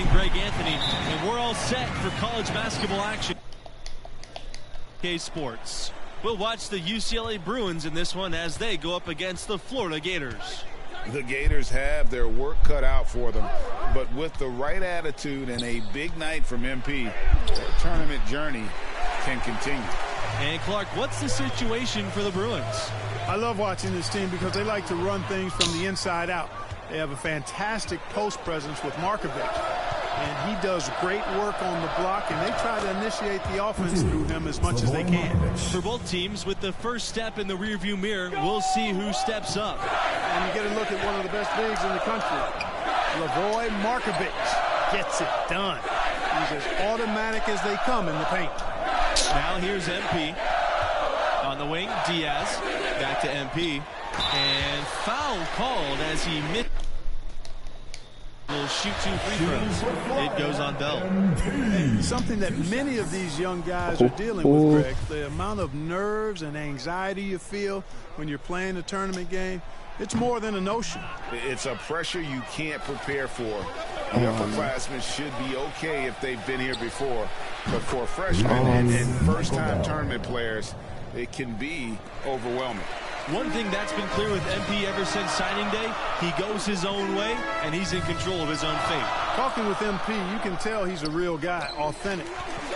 joining Greg Anthony, and we're all set for college basketball action. K Sports. We'll watch the UCLA Bruins in this one as they go up against the Florida Gators. The Gators have their work cut out for them, but with the right attitude and a big night from MP, their tournament journey can continue. And Clark, what's the situation for the Bruins? I love watching this team because they like to run things from the inside out. They have a fantastic post presence with Markovic, and he does great work on the block, and they try to initiate the offense through him as much as they can. For both teams, with the first step in the rearview mirror, we'll see who steps up. And you get a look at one of the best bigs in the country. Leroy Markovic gets it done. He's as automatic as they come in the paint. Now here's MP. On the wing, Diaz. Back to MP. And foul called as he missed. Will shoot 2 free throws. It goes on Bell. And something that many of these young guys are dealing with, Greg, the amount of nerves and anxiety you feel when you're playing a tournament game, it's more than a notion. It's a pressure you can't prepare for. The upperclassmen should be okay if they've been here before, but for freshmen and first-time tournament players, it can be overwhelming. One thing that's been clear with MP ever since signing day, he goes his own way, and he's in control of his own fate. Talking with MP, you can tell he's a real guy, authentic.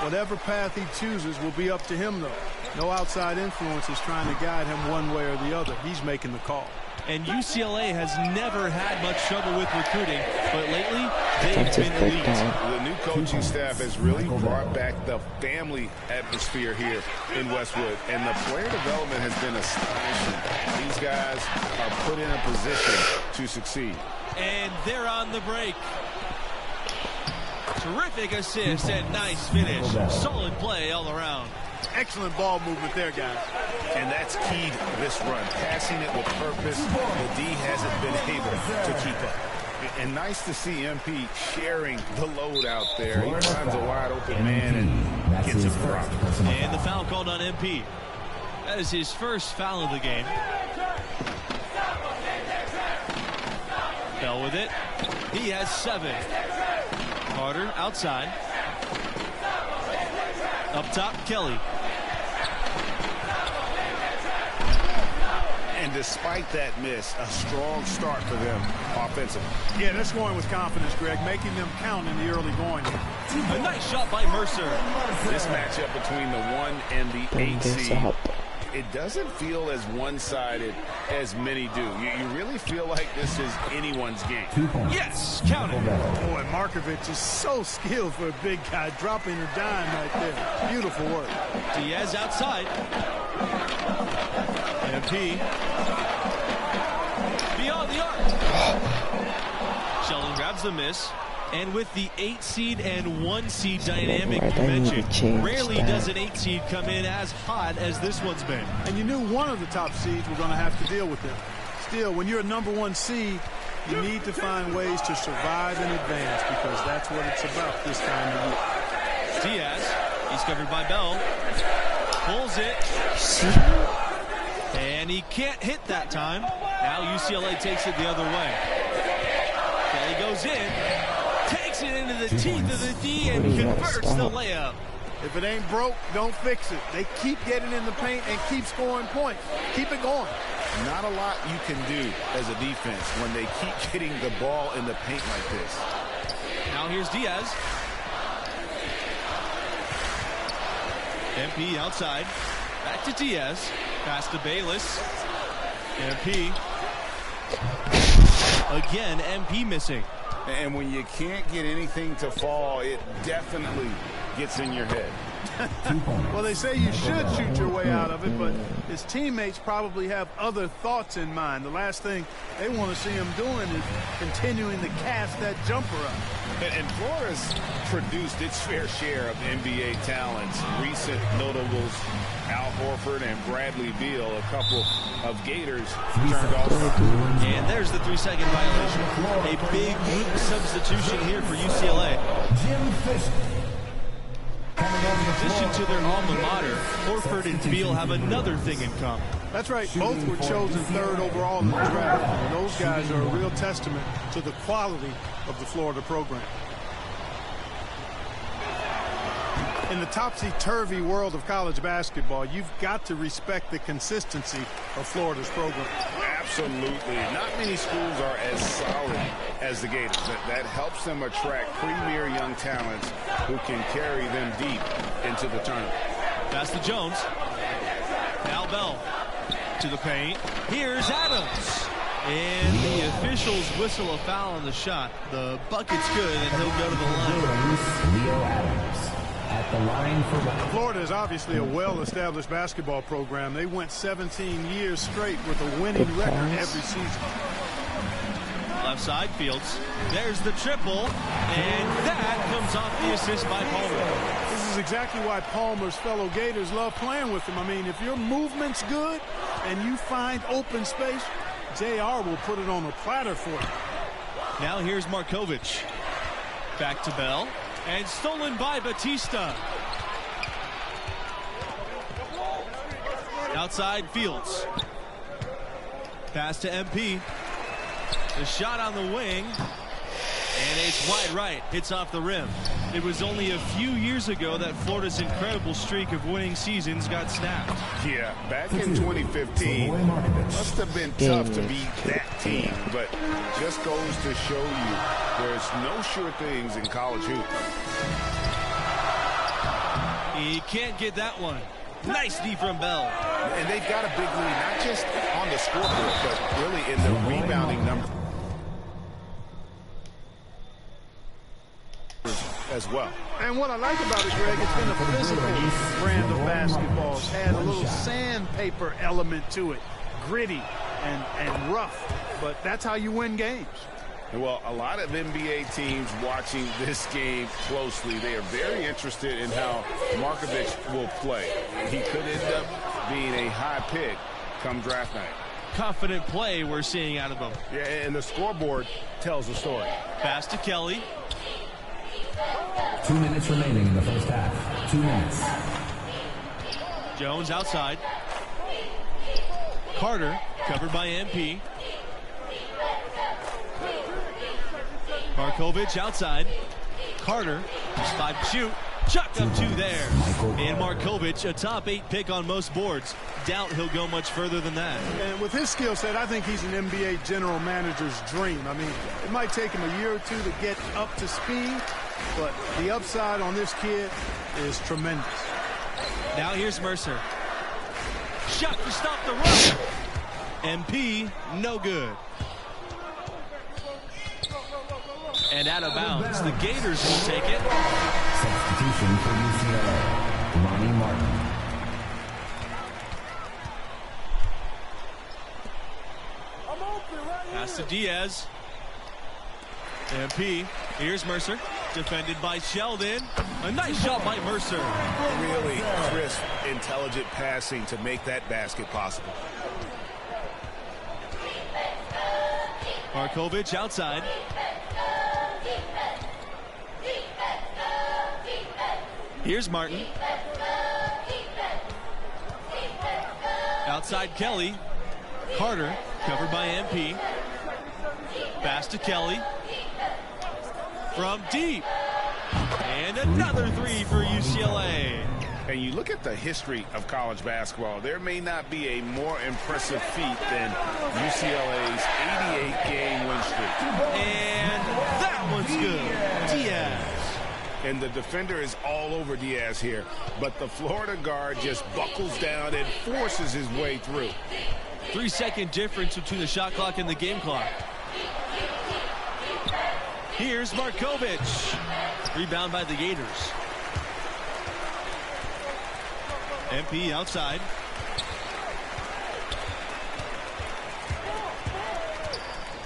Whatever path he chooses will be up to him, though. No outside influence is trying to guide him one way or the other. He's making the call. And UCLA has never had much trouble with recruiting, but lately they've been elite. The new coaching staff has really brought back the family atmosphere here in Westwood, and the player development has been astonishing. These guys are put in a position to succeed. And they're on the break. Terrific assist and nice finish. Solid play all around. Excellent ball movement there, guys. And that's key to this run. Passing it with purpose. The D hasn't been able to keep up. And nice to see MP sharing the load out there. He finds a wide open man and gets him dropped. And the foul called on MP. That is his first foul of the game. Bell with it. He has 7. Carter outside. Up top, Kelly. And despite that miss, a strong start for them offensively. Yeah, they're scoring with confidence, Greg, making them count in the early going. A nice shot by Mercer. This matchup between the 1 and the 8 seed, it doesn't feel as one-sided as many do. You really feel like this is anyone's game. Yes, count it. Boy, Markovic is so skilled for a big guy, dropping a dime right there. Beautiful work. Diaz outside. MP. Beyond the arc. Sheldon grabs the miss. And with the 8 seed and 1 seed dynamic you mentioned, rarely does an 8 seed come in as hot as this one's been. And you knew one of the top seeds were going to have to deal with them. Still, when you're a number 1 seed, you need to find ways to survive and advance because that's what it's about this time of year. Diaz, he's covered by Bell. Pulls it. And he can't hit that time. Now UCLA takes it the other way. Kelly goes in. Takes it into the teeth of the D and converts the layup. If it ain't broke, don't fix it. They keep getting in the paint and keep scoring points. Keep it going. Not a lot you can do as a defense when they keep getting the ball in the paint like this. Now here's Diaz. MP outside. Back to Diaz. Pass to Bayless. MP. Again, MP missing. And when you can't get anything to fall, it definitely gets in your head. Well, they say you should shoot your way out of it, but his teammates probably have other thoughts in mind. The last thing they want to see him doing is continuing to cast that jumper up. And Florida's produced its fair share of NBA talents. Recent notables, Al Horford and Bradley Beal, a couple of Gators turned off. And there's the 3-second violation. A big substitution here for UCLA. In addition to their alma mater, Horford and Beal have another thing in common. That's right. Both were chosen 3rd overall in the draft. And those guys are a real testament to the quality of the Florida program. In the topsy-turvy world of college basketball, you've got to respect the consistency of Florida's program. Absolutely. Not many schools are as solid as the Gators. That helps them attract premier young talents who can carry them deep into the tournament. Pass to Jones. Now Bell to the paint. Here's Adams. And the officials whistle a foul on the shot. The bucket's good, and he'll go to the line. Leo Adams at the line for one. Florida is obviously a well-established basketball program. They went 17 years straight with a winning record every season. Left side, Fields. There's the triple, and that comes off the assist by Palmer. This is exactly why Palmer's fellow Gators love playing with him. I mean, if your movement's good and you find open space, JR will put it on a platter for you. Now here's Markovic. Back to Bell. And stolen by Batista. Outside Fields. Pass to MP. The shot on the wing. And it's wide right. Hits off the rim. It was only a few years ago that Florida's incredible streak of winning seasons got snapped. Yeah, back in 2015, must have been tough to beat that team, but just goes to show you there's no sure things in college hoops. He can't get that one. Nice D from Bell. And they've got a big lead, not just on the scoreboard, but really in the rebounding number as well. And what I like about it, Greg, it's been a physical brand of basketball. It's had a little sandpaper element to it, gritty and rough, but that's how you win games. Well, a lot of NBA teams watching this game closely, they are very interested in how Markovic will play. He could end up being a high pick come draft night. Confident play we're seeing out of him. Yeah, and the scoreboard tells the story. Pass to Kelly. 2 minutes remaining in the first half. 2 minutes. Jones outside. Carter covered by MP. Markovic outside. Carter just 5 to shoot. Chucked up 2 there. And Markovic, a top 8 pick on most boards. Doubt he'll go much further than that. And with his skill set, I think he's an NBA general manager's dream. I mean, it might take him a year or 2 to get up to speed, but the upside on this kid is tremendous. Now here's Mercer. Shot to stop the run. MP, no good. And out of bounds. The Gators will take it. Substitution for UCLA, Lonnie Martin. Pass to Diaz. MP. Here's Mercer. Defended by Sheldon. A nice shot by Mercer. Really crisp, intelligent passing to make that basket possible. Markovic outside. Here's Martin. Outside Kelly. Carter covered by MP. Pass to Kelly. From deep. And another 3 for UCLA. And you look at the history of college basketball, there may not be a more impressive feat than UCLA's 88-game win streak. And that one's good. Diaz. And the defender is all over Diaz here, but the Florida guard just buckles down and forces his way through. 3-second difference between the shot clock and the game clock. Here's Markovic. Rebound by the Gators. MP outside.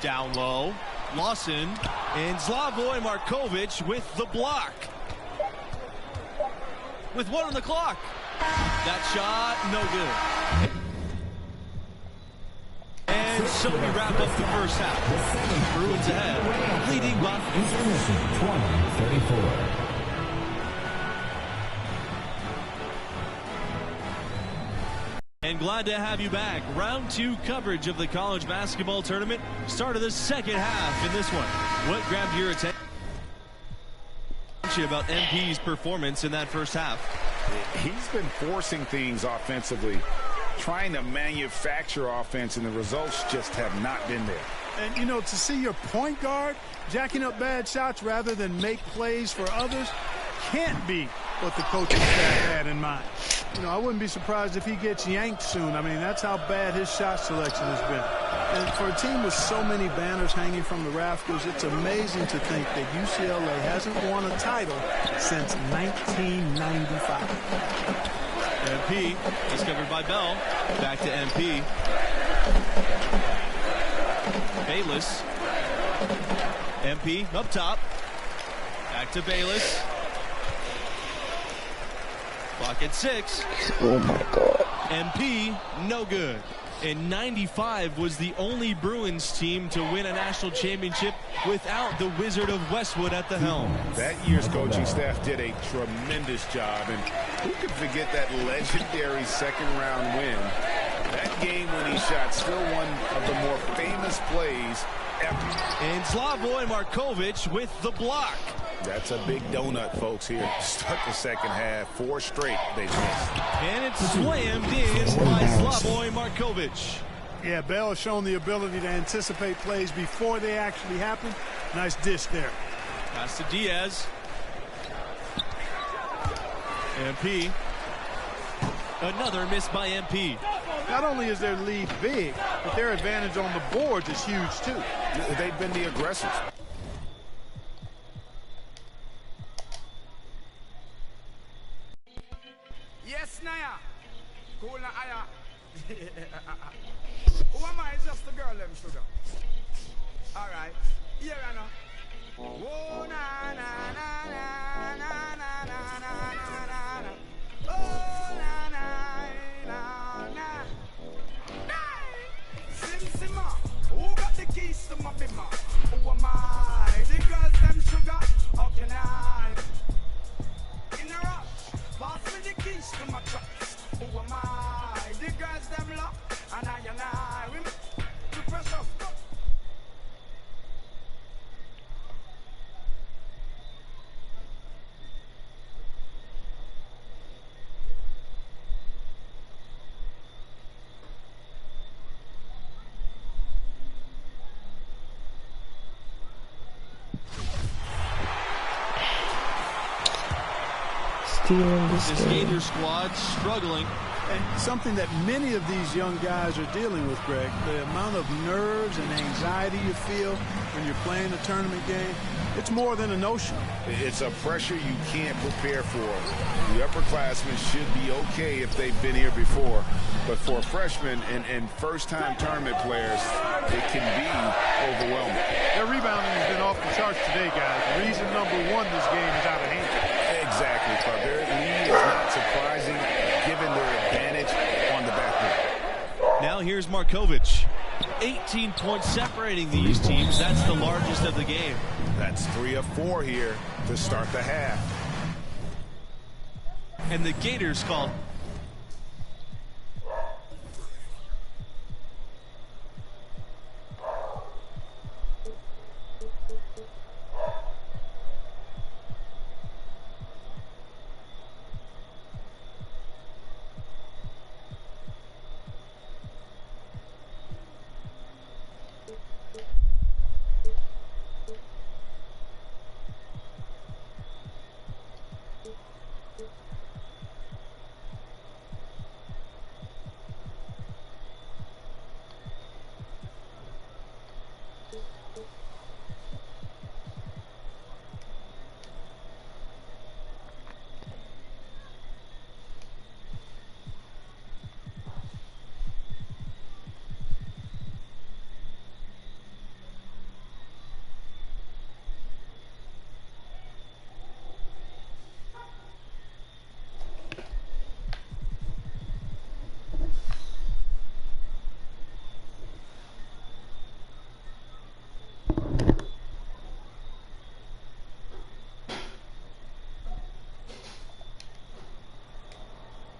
Down low. Lawson and Slavoj Markovic with the block. With 1 on the clock. That shot, no good. And so we wrap up the first half. Bruins ahead, leading by Intermission 20-34. And glad to have you back. Round 2 coverage of the college basketball tournament. Start of the second half in this one. What grabbed your attention mention about MP's performance in that first half? He's been forcing things offensively, trying to manufacture offense, and the results just have not been there. And, you know, to see your point guard jacking up bad shots rather than make plays for others can't be what the coaching staff had in mind. You know, I wouldn't be surprised if he gets yanked soon. I mean, that's how bad his shot selection has been. And for a team with so many banners hanging from the rafters, it's amazing to think that UCLA hasn't won a title since 1995. MP discovered by Bell. Back to MP. Bayless. MP up top. Back to Bayless. Clock at 6. Oh my God. MP no good. And 95 was the only Bruins team to win a national championship without the Wizard of Westwood at the helm. That year's coaching staff did a tremendous job, and who could forget that legendary second-round win? That game when he shot, still one of the more famous plays ever. And Slavoj Markovic with the block. That's a big donut, folks, here to start the second half. 4 straight they've missed. And it's slammed in by Slavoj Markovic. Yeah, Bell has shown the ability to anticipate plays before they actually happen. Nice dish there. Pass to Diaz. MP. Another miss by MP. Not only is their lead big, but their advantage on the boards is huge, too. They've been the aggressors. Yes, Naya. Cool na aya. Who am I? Just the girl, them sugar. All right. Here I know. Oh, na, na, na, na, na, na, na, na, na, na. Oh, na, na, na, na. Hey! Sim, Simma. Who got the keys to my bimmer? Who am I? The girls, them sugar. How can I? In a rush. Pass me the keys to my trucks. Who am I? The girls them lock, and I we the pressure. Stealing this This game. Gator squad struggling. And something that many of these young guys are dealing with, Greg, the amount of nerves and anxiety you feel when you're playing a tournament game, it's more than a notion. It's a pressure you can't prepare for. The upperclassmen should be okay if they've been here before. But for freshmen and first-time tournament players, it can be overwhelming. Their rebounding has been off the charts today, guys. Reason number 1, this game is out of hand. Exactly, Club. Their lead is not surprising given their advantage on the backboard. Now here's Markovic. 18 points separating these teams. That's the largest of the game. That's 3 of 4 here to start the half. And the Gators call.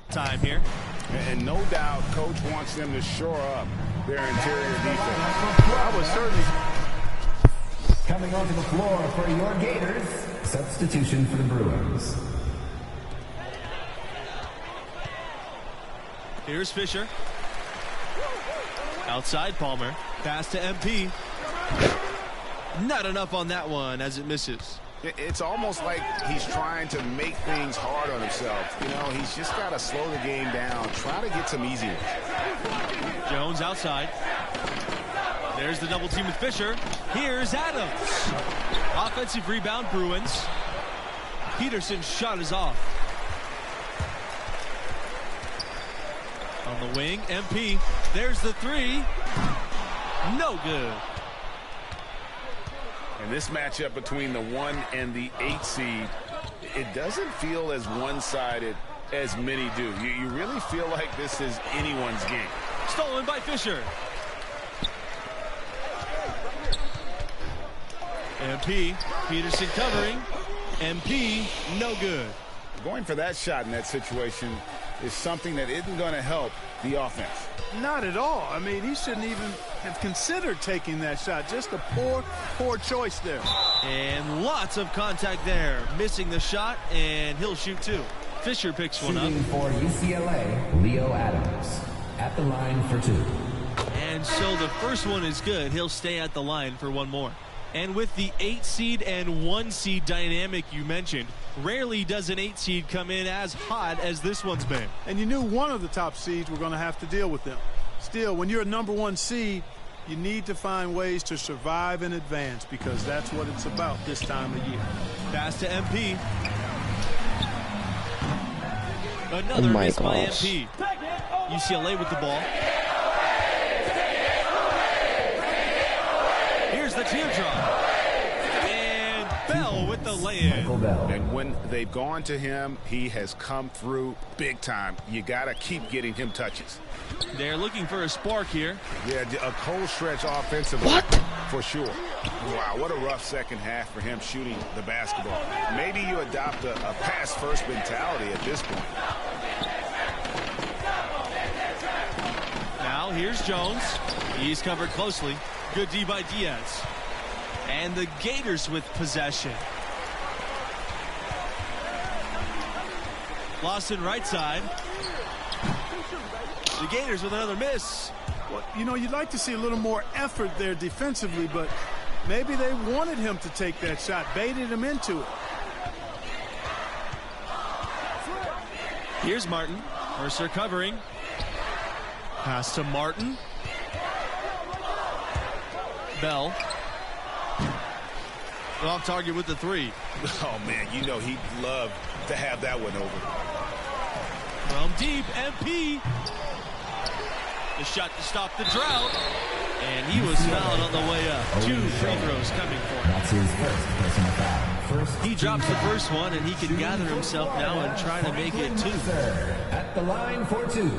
Time here. And no doubt, Coach wants them to shore up their interior defense. I was certainly... Coming onto the floor for your Gators, substitution for the Bruins. Here's Fisher. Outside Palmer. Pass to MP. Not enough on that one as it misses. It's almost like he's trying to make things hard on himself. You know, he's just got to slow the game down, try to get some easy ones. Jones outside. There's the double team with Fisher. Here's Adams. Offensive rebound, Bruins. Peterson's shot is off. On the wing, MP. There's the three. No good. And this matchup between the 1 and the 8 seed, it doesn't feel as one-sided as many do. You really feel like this is anyone's game. Stolen by Fisher. MP. Peterson covering. MP. No good. Going for that shot in that situation is something that isn't going to help the offense. Not at all. I mean, he shouldn't even have considered taking that shot. Just a poor choice there. And lots of contact there. Missing the shot, and he'll shoot two. Fisher picks one up. Shooting for UCLA, Leo Adams. At the line for two. And so the first one is good. He'll stay at the line for one more. And with the 8 seed and 1 seed dynamic you mentioned, rarely does an 8 seed come in as hot as this one's been. And you knew one of the top seeds were going to have to deal with them. Still, when you're a number 1 seed, you need to find ways to survive and advance, because that's what it's about this time of year. Pass to MP. Another miss by MP. UCLA with the ball. Here's the teardrop. And Bell with the lay-in. And when they've gone to him, he has come through big time. You got to keep getting him touches. They're looking for a spark here. Yeah, a cold stretch offensively. For sure. Wow, what a rough second half for him shooting the basketball. Maybe you adopt a pass-first mentality at this point. Now here's Jones. He's covered closely. Good D by Diaz. And the Gators with possession. Lawson right side. The Gators with another miss. Well, you know, you'd like to see a little more effort there defensively, but maybe they wanted him to take that shot, baited him into it. Here's Martin. Mercer covering. Pass to Martin. Bell. Off target with the three. Oh, man, you know he'd love to have that one over. From deep, MP. The shot to stop the drought. And he was fouled on the way up. 2 free throws coming for him. That's his first personal foul. He drops the first one, and he can gather himself now and try to make it 2. At the line for 2.